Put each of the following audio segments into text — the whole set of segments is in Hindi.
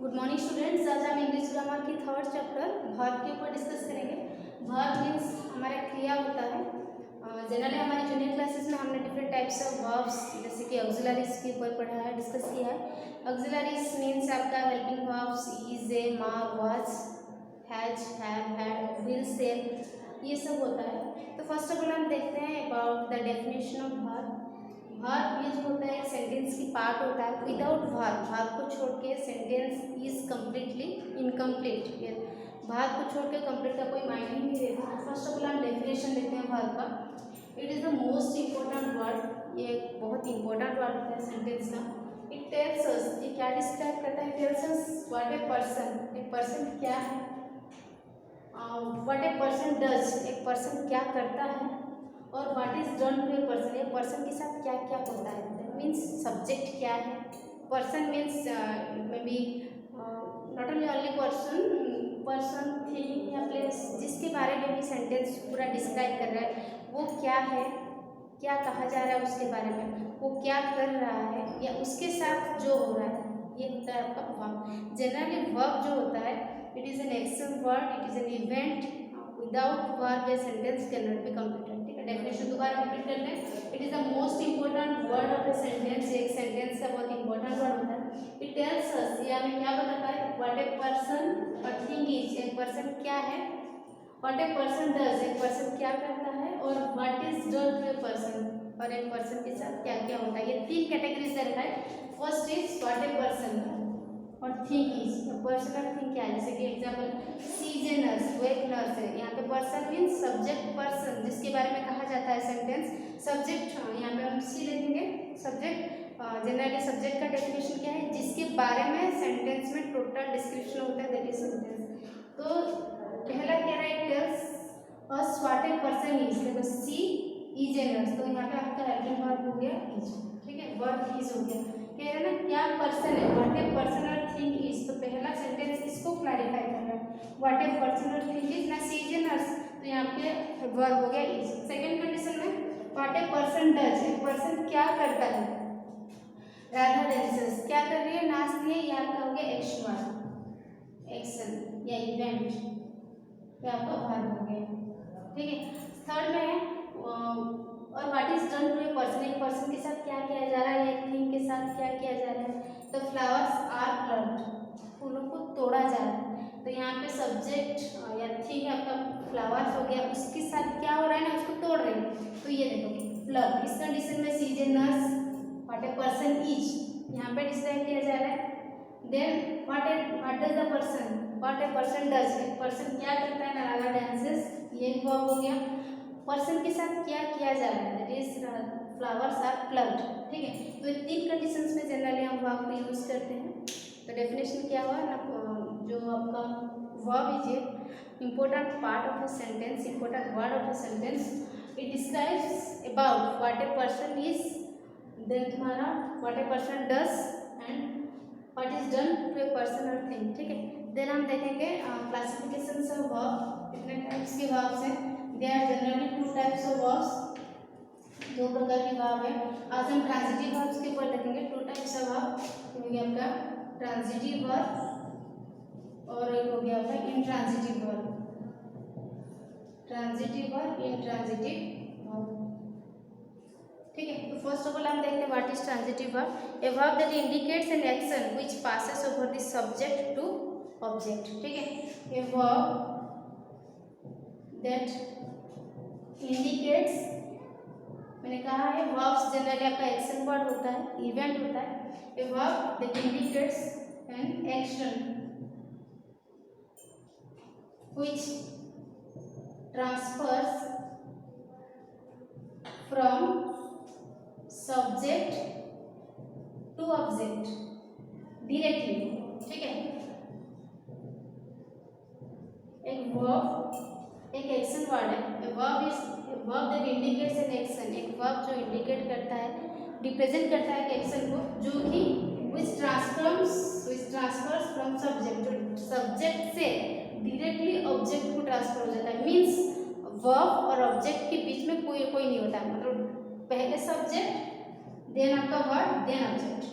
Good morning students. आज हम इंग्लिश ग्रामर की थर्ड चैप्टर वर्ब के ऊपर डिस्कस करेंगे। वर्ब मीन्स हमारा क्रिया होता है। जनरली हमारे जूनियर क्लासेस में हमने डिफरेंट टाइप्स ऑफ वर्ब्स जैसे कि ऑक्सिलरीज के ऊपर पढ़ा है, डिस्कस किया है। ऑक्सिलरीज मीन्स आपका हेल्पिंग वर्ब्स इज, ए, मार, was, has, have, had, will, shall, ये सब होता है। तो फर्स्ट ऑफ ऑल हम देखते हैं about the definition of verb. Verb ये जो होता है एक सेंटेंस की पार्ट होता है। विदाउट वर्ब, वर्ब को छोड़ के sentence is completely incomplete. Verb को छोड़ के कंप्लीट का कोई मायने ही नहीं रहता। फर्स्ट ऑफ ऑल हम डेफिनेशन देते हैं वर्ब का। It is the most important word. ये एक बहुत इंपॉर्टेंट वर्ड होता है सेंटेंस का। इट टेल्स अस, ये क्या डिस्क्राइब करता है? Tells us what a person, एक पर्सन क्या है। व्हाट ए पर्सन डज, एक पर्सन क्या करता है। और what is done to a person, एक पर्सन के साथ क्या क्या होता है। दैट मीन्स सब्जेक्ट क्या है। Person means may be not only person thing या प्लेस, जिसके बारे में भी सेंटेंस पूरा डिस्क्राइब कर रहा है वो क्या है, क्या कहा जा रहा है उसके बारे में, वो क्या कर रहा है या उसके साथ जो हो रहा है, ये होता है आपका वर्ब। जनरली वर्ब जो होता है it is an action word, it is an event. Without verb a sentence can not be completed. ठीक है, डेफिनेशन दोबारा रिपीट करते हैं। It is the most important word of a sentence. एक सेंटेंस का बहुत इंपॉर्टेंट वर्ड होता है। इट टेल्स अस, ये हमें क्या बताता है? व्हाट ए पर्सन और थिंग इज, एक पर्सन क्या है। व्हाट ए पर्सन डज, एक पर्सन क्या करता है। और what is done to a person, और एक पर्सन के साथ क्या क्या होता है। ये तीन कैटेगरीज रहता है। First is what a person और थिंग इज, पर्सन और थिंग क्या है। जैसे कि example she is a nurse, वो एक नर्स है। यहाँ पे पर्सन मीन्स सब्जेक्ट पर्सन, जिसके बारे में कहा जाता है सेंटेंस। सब्जेक्ट यहाँ पे हम सी लिखेंगे सब्जेक्ट। जनरली सब्जेक्ट का डेफिनेशन क्या है? जिसके बारे में सेंटेंस में टोटल डिस्क्रिप्शन होता है, दैट इज सेंटेंस। तो पहला क्या है? Tells us what a person is. देखो सी इज ए नर्स, तो यहाँ पे आपका हेल्पिंग वर्ब हो गया इज। ठीक है, वर्ब इज हो गया। कह रहे ना क्या पर्सन है, व्हाट ए पर्सन और थिंग इज। तो पहला सेंटेंस इसको क्लैरिफाई कर रहा है, व्हाट ए पर्सन और थिंग इज। ना सी इज ए नर्स, तो यहाँ पे वर्ब हो गया इज। सेकंड कंडीशन में व्हाट ए पर्सन डज, एक पर्सन क्या करता है। राधा डांसेस, क्या कर रही है? नाच रही है। यहाँ का हो गया एक्शन वर्ब, एक्शन या इवेंट, ये आपका वर्ब हो गया। ठीक है, थर्ड में है और what is done to a person, एक पर्सन के साथ क्या किया जा रहा है, एक थिंग के साथ क्या किया जा रहा है। द फ्लावर्स आर प्लक्ड, फूलों को तोड़ा जा रहा है। तो यहाँ पे सब्जेक्ट या थिंग आपका फ्लावर्स हो गया, उसके साथ क्या हो रहा है ना, उसको तोड़ रहे हैं। तो ये देखो प्लग, इस कंडीशन में she is a nurse, what a person is यहाँ पे डिस्क्राइब किया जा रहा है। Then what does the person, what a person does, एक पर्सन क्या करता है। राधा डांसेस, ये वर्ब हो गया। पर्सन के साथ क्या किया जा रहा है, that is flowers are plucked. ठीक है, तो ये तीन कंडीशंस में जनरली हम वर्ब को यूज करते हैं। तो डेफिनेशन क्या हुआ ना, जो आपका verb is a important part of a sentence, important word of a sentence. It describes about what a person is, then तुम्हारा what a person does and what is done to a person और थिंग। ठीक है, देन हम देखेंगे क्लासिफिकेशंस ऑफ वर्ब, कितने टाइप्स के वर्ब्स हैं। They are generally two types of verbs, दो प्रकार के वर्ब है। आज हम ट्रांजिटिव वर्ब्स के ऊपर देखेंगे। टू टाइप्स ऑफ वर्ब हो गया आपका ट्रांजिटिव वर्ब और एक हो गया आपका intransitive verb. Transitive verb, intransitive verb. ठीक है, तो फर्स्ट ऑफ ऑल हम देखते हैं what is transitive verb. A verb that indicates an action which passes over the subject to object. ठीक है, ए वर्ब दैट इंडिकेट्स, मैंने कहा है वर्ब्स जनरली आपका एक्शन वर्ड होता है, इवेंट होता है। A verb that indicates an action which transfers from subject to object directly. ठीक है, एक वर्ब एक एक्शन वर्ड है। A verb is A verb that indicates an action, एक वर्ब जो इंडिकेट करता है, रिप्रेजेंट करता है एक एक्शन को, जो कि which transfers फ्रॉम सब्जेक्ट, जो सब्जेक्ट से डायरेक्टली ऑब्जेक्ट को ट्रांसफर हो जाता है। मीन्स वर्ब और ऑब्जेक्ट के बीच में कोई नहीं होता है, मतलब पहले सब्जेक्ट देन आपका वर्ब देन ऑब्जेक्ट।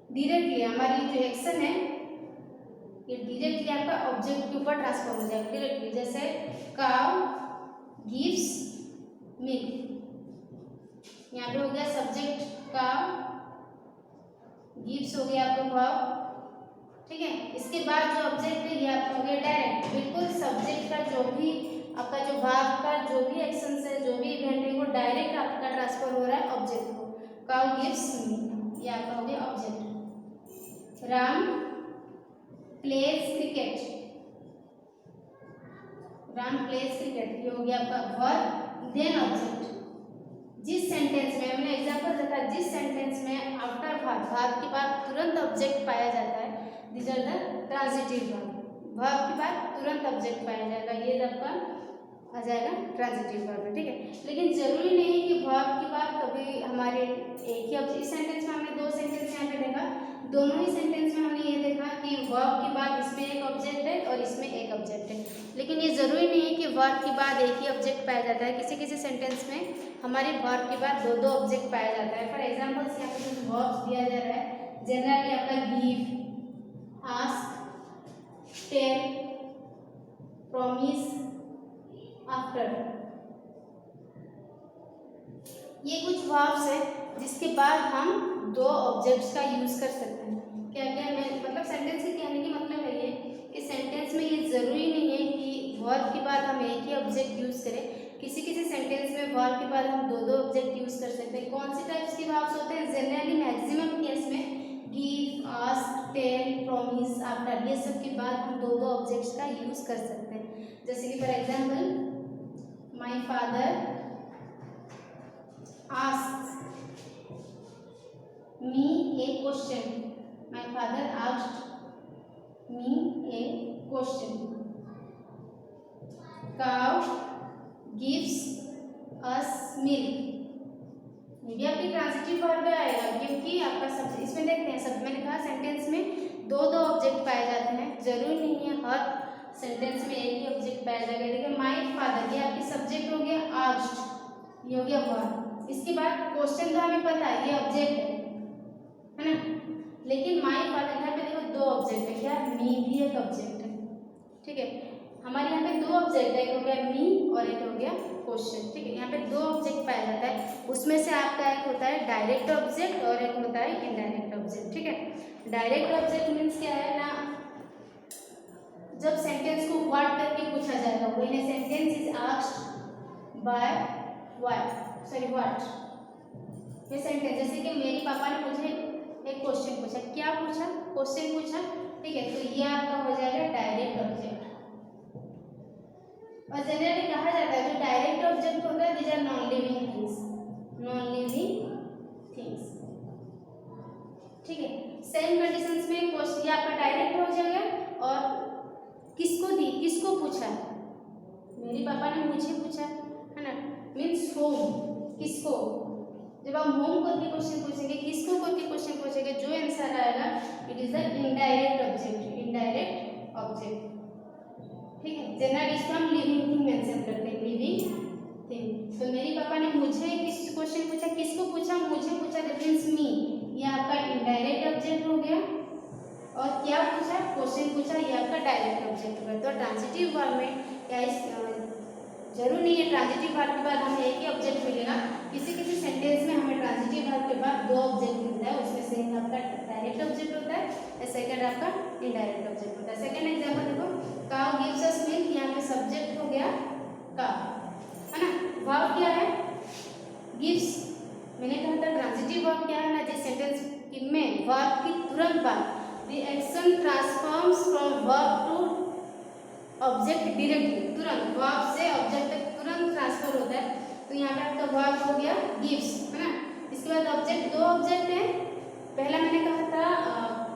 डायरेक्टली हमारी जो एक्शन है ये डायरेक्टली आपका ऑब्जेक्ट के ऊपर ट्रांसफॉर्म हो जाएगा डायरेक्टली। जैसे काउ गिव्स मिल्क, यहाँ पे हो गया सब्जेक्ट काउ, गिव्स हो गया आपका वर्ब, ठीक है। इसके बाद जो ऑब्जेक्ट है ये आपका हो गया डायरेक्ट, बिल्कुल सब्जेक्ट का जो भी आपका जो वर्ब का जो भी एक्शन है जो भी इवेंट है वो डायरेक्ट आपका ट्रांसफर हो रहा है ऑब्जेक्ट को। काउ गिव्स मिल्क ये आपका हो गया object. Ram pledge cricket, Ram pledge cricket ये हो गया आपका वर्ब देन ऑब्जेक्ट। जिस सेंटेंस में हमने एग्जांपल देखा, जिस सेंटेंस में आफ्टर वर्ब के बाद तुरंत ऑब्जेक्ट पाया जाता है, this are the transitive verb. Verb के बाद तुरंत ऑब्जेक्ट पाया जाएगा, ये आपका आ जाएगा ट्रांजिटिव वर्ब, ठीक है। लेकिन जरूरी नहीं है कि वर्ब के बाद कभी हमारे एक ही ऑब्जेक्ट, इस सेंटेंस में हमने दो सेंटेंस यहाँ पे देखा, दोनों ही सेंटेंस में हमने ये देखा कि वर्ब के बाद इसमें एक ऑब्जेक्ट है और इसमें एक ऑब्जेक्ट है। लेकिन ये जरूरी नहीं है कि वर्ब के बाद एक ही ऑब्जेक्ट पाया जाता है, किसी किसी सेंटेंस में हमारे वर्ब के बाद दो दो ऑब्जेक्ट पाया जाता है। फॉर एग्जाम्पल्स यहाँ पे कुछ वर्ब्स दिया जा रहा है, जनरली आपका give, ask, tell, promise, after, ये कुछ वर्ब्स है जिसके बाद हम दो ऑब्जेक्ट्स का यूज कर सकते हैं। क्या क्या मैं मतलब सेंटेंस के कहने की मतलब है ये कि सेंटेंस में ये जरूरी नहीं है कि वर्ब के बाद हम एक ही ऑब्जेक्ट यूज करें, किसी किसी सेंटेंस में वर्ब के बाद हम दो दो ऑब्जेक्ट यूज कर सकते हैं। कौन सी टाइप्स के वर्ब्स होते हैं? जनरली मैक्सिमम केस में give, ask, tell, promise, after, ये सब के बाद हम दो दो ऑब्जेक्ट्स का यूज कर सकते हैं। जैसे कि for example my father asked me a question, my father asked me a question, cow gives us milk, ये भी आपकी ट्रांजिटिव वर्ब में आएगा क्योंकि आपका सब इसमें देखते हैं, सब मैंने कहा सेंटेंस में दो दो ऑब्जेक्ट पाए जाते हैं, जरूरी नहीं है हर सेंटेंस में एक ही ऑब्जेक्ट पाया जाएगा। देखिए माई फादर ये आपकी सब्जेक्ट हो गया, आस्क्ड ये हो गया वर्ब, इसके बाद क्वेश्चन तो हमें पता है ये ऑब्जेक्ट है ना, लेकिन माई फादर यहाँ पे देखो दो ऑब्जेक्ट है, क्या मी भी एक ऑब्जेक्ट है, ठीक है। हमारे यहाँ पे दो ऑब्जेक्ट है, एक हो गया मी और एक हो गया क्वेश्चन, ठीक है। यहाँ पे दो ऑब्जेक्ट पाया जाता है, उसमें से आपका एक होता है डायरेक्ट ऑब्जेक्ट और एक होता है इनडायरेक्ट ऑब्जेक्ट, ठीक है। डायरेक्ट ऑब्जेक्ट मीन्स क्या है ना, जब सेंटेंस को व्हाट करके पूछा जाएगा, when a sentence is asked by what, sorry what, ये सेंटेंस जैसे कि मेरे पापा ने मुझे एक क्वेश्चन पूछा, क्या पूछा? क्वेश्चन पूछा, ठीक है। तो ये आपका हो जाएगा डायरेक्ट ऑब्जेक्ट। और जनरली कहा जाता है जो डायरेक्ट ऑब्जेक्ट होता है these are non living things, non living things, ठीक है। सेम कंडीशंस में क्वेश्चन ये आपका डायरेक्ट हो जाएगा और किसको दी, किसको पूछा? मेरे पापा ने मुझे पूछा, है ना, मीन्स होम, किसको, जब हम होम करके क्वेश्चन पूछेंगे, किसको करके क्वेश्चन पूछेंगे, जो आंसर आएगा it is the indirect object, indirect object, ठीक है। जनरली इसको हम लिविंग थिंग मेंशन करते हैं, लिविंग थिंग। तो मेरे पापा ने मुझे किस क्वेश्चन पूछा, किसको पूछा? मुझे पूछा, दैट मींस मी, ये आपका इनडायरेक्ट ऑब्जेक्ट हो गया। और क्या पूछा? क्वेश्चन पूछा, ये आपका डायरेक्ट ऑब्जेक्ट हो गया। तो ट्रांजिटिव वर्ब में क्या इस जरूर नहीं है ट्रांजिटिव वर्ब के बाद हमें एक ही ऑब्जेक्ट मिलेगा, किसी किसी सेंटेंस में हमें ट्रांजिटिव वर्ब के बाद दो ऑब्जेक्ट मिलता है, उसमें से आपका डायरेक्ट ऑब्जेक्ट होता है और सेकंड आपका इनडायरेक्ट ऑब्जेक्ट होता है। सेकंड एग्जांपल देखो, काउ गिव्स अस मिल्क, यहाँ पे सब्जेक्ट हो गया काउ, है ना। वर्ब क्या है? गिव्स, मैंने कहा था ट्रांजिटिव वर्ब क्या है ना, जिस सेंटेंस में वर्ब की तुरंत बाद the action transforms from verb to object directly, तुरंत वर्ब से ऑब्जेक्ट तक तुरंत ट्रांसफर होता है। तो यहाँ पे आपका वर्ब हो गया गिव्स, है ना। इसके बाद ऑब्जेक्ट, दो ऑब्जेक्ट हैं, पहला मैंने कहा था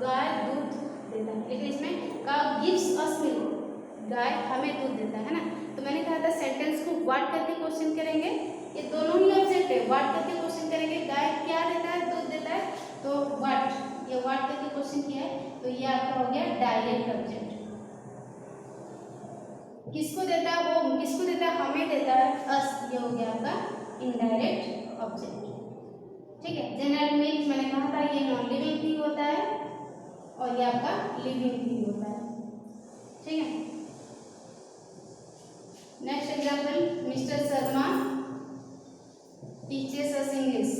गाय दूध देता है, लेकिन इसमें काउ गिव्स अस मिल्क, गाय हमें दूध देता है ना। तो मैंने कहा था सेंटेंस को व्हाट करके क्वेश्चन करेंगे, ये दोनों ही ऑब्जेक्ट है, व्हाट करके क्वेश्चन करेंगे, गाय क्या देता है? दूध देता है, तो व्हाट, ये व्हाट करके क्वेश्चन किया है, तो ये आपका हो गया डायरेक्ट ऑब्जेक्ट। किसको देता है? वो, किसको देता है? हमें देता है, अस, ये हो गया आपका इनडायरेक्ट ऑब्जेक्ट। ठीक है। जनरल मीन्स मैंने कहा था ये नॉन लिविंग थिंग होता है और ये आपका लिविंग थिंग होता है, ठीक है। Next example, mister Sharma teachers us English.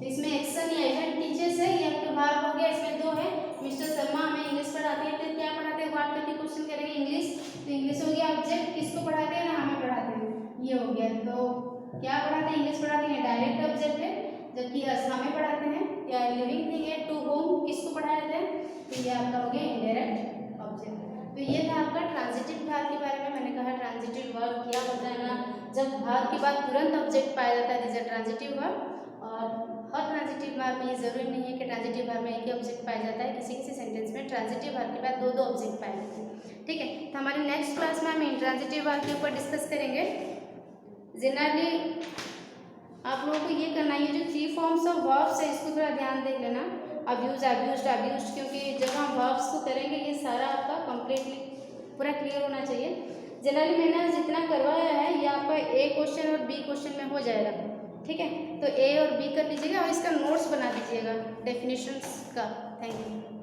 इसमें एक्शन या इवेंट टीचर्स है, ये आपके भाग हो गया, इसमें दो है। मिस्टर शर्मा हमें इंग्लिश पढ़ाते हैं, तो क्या पढ़ाते हैं, व्हाट करके क्वेश्चन करेंगे, इंग्लिश, तो इंग्लिश हो गया ऑब्जेक्ट, किसको पढ़ाते हैं ना, हमें पढ़ाते हैं, ये हो गया। तो क्या पढ़ाते हैं, इंग्लिश पढ़ाते हैं, डायरेक्ट ऑब्जेक्ट है, जबकि अस हमें पढ़ाते हैं, या लिविंग थिंग है, टू होम किसको पढ़ाते हैं, तो ये आपका हो गया इनडायरेक्ट ऑब्जेक्ट। तो ये था आपका ट्रांजिटिव भाग के बारे में। मैंने कहा ट्रांजिटिव वर्ब क्या होता है ना, जब भाग के बाद तुरंत ऑब्जेक्ट पाया जाता है, दिस इज ट्रांजिटिव वर्ब। और हर ट्रांजिटिव वर्ब में ये जरूरी नहीं है कि ट्रांजिटिव वर्ब में एक ही ऑब्जेक्ट पाया जाता है, किसी किसी सेंटेंस में ट्रांजिटिव वर्ब के बाद दो दो ऑब्जेक्ट पाए जाते हैं, ठीक है। तो हमारे नेक्स्ट क्लास में हम इंट्रांजिटिव वर्ब के ऊपर डिस्कस करेंगे। जनरली आप लोगों को ये करना है, ये जो 3 फॉर्म्स ऑफ वर्ब्स है इसको थोड़ा ध्यान देख लेना, अब्यूज, अब्यूज्ड, अब्यूज्ड, क्योंकि जब हम वर्ब्स को करेंगे ये सारा आपका कंप्लीटली पूरा क्लियर होना चाहिए। जनरली मैंने जितना करवाया है ये आपका ए क्वेश्चन और बी क्वेश्चन में हो जाएगा, ठीक है। तो ए और बी कर लीजिएगा और इसका नोट्स बना दीजिएगा डेफिनेशंस का। Thank you.